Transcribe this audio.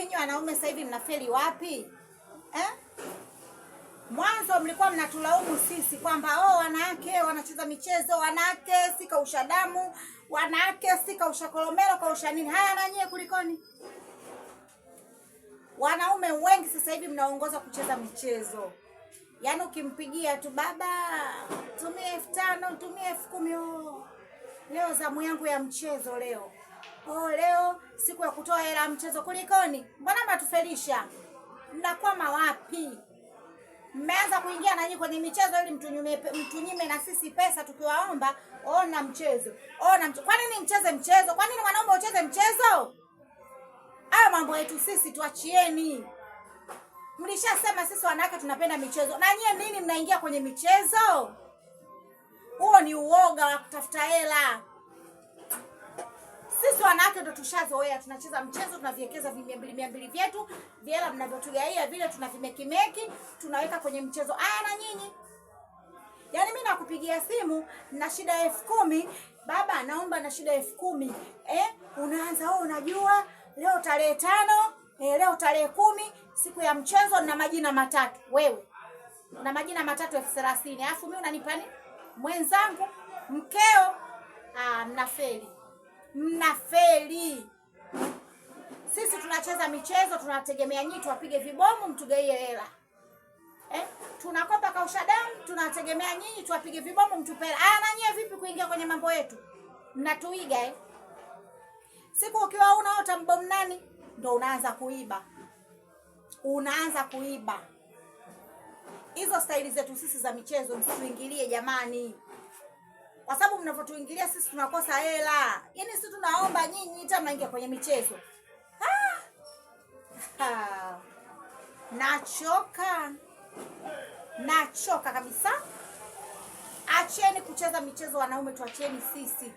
Hivi nyinyi wanaume sasa hivi mnafeli wapi? Mwanzo mlikuwa mnatulaumu sisi kwamba wanawake wanacheza michezo, wanawake si kausha damu, wanawake si kausha kolomelo, kausha nini. Haya na nyie kulikoni? Wanaume wengi sasa hivi mnaongoza kucheza michezo. Yaani ukimpigia tu baba, tumie 5,000, tumie 10,000. Leo zamu yangu ya mchezo leo. Leo siku ya kutoa hela mchezo kulikoni? Mbona mnatufelisha? Mnakwama wapi? Mmeanza kuingia na nyinyi kwenye michezo ili mtunyime na sisi pesa tukiwaomba, ona mchezo. Kwa nini mcheze mchezo? Kwa nini wanaume ucheze mchezo? Haya mambo yetu sisi tuachieni. Mlishasema sisi wanawake tunapenda michezo. Na nyie nini mnaingia kwenye michezo? Huo ni uoga wa kutafuta hela. Sisi wanawake ndo tushazoea, tunacheza mchezo, tunaviekeza 200 vyetu, vile mnavyotugaia vile tunavimekimeki, tunaweka kwenye mchezo. Na nyinyi. Yaani mimi nakupigia simu na shida 10,000, baba naomba na shida 10,000. Unaanza unajua leo tarehe 5, leo tarehe 10, siku ya mchezo na majina matatu. Wewe una majina matatu 30,000. Alafu mimi unanipa nini? Mwenzangu, mkeo, mnafeli. Sisi tunacheza michezo, tunategemea nyinyi tuwapige vibomu mtugaie hela. Tunakopa kausha damu, tunategemea nyinyi tuwapige vibomu mtupe hela. Na nyinyi vipi kuingia kwenye mambo yetu? Mnatuiga Siku ukiwa unaota mbomu nani, ndo unaanza kuiba. Hizo staili zetu sisi za michezo msituingilie jamani. Kwa sababu mnavotuingilia sisi tunakosa hela. Yaani sisi tunaomba nyinyi hata mnaingia kwenye michezo. Nachoka kabisa. Acheni kucheza michezo wanaume, tuacheni sisi.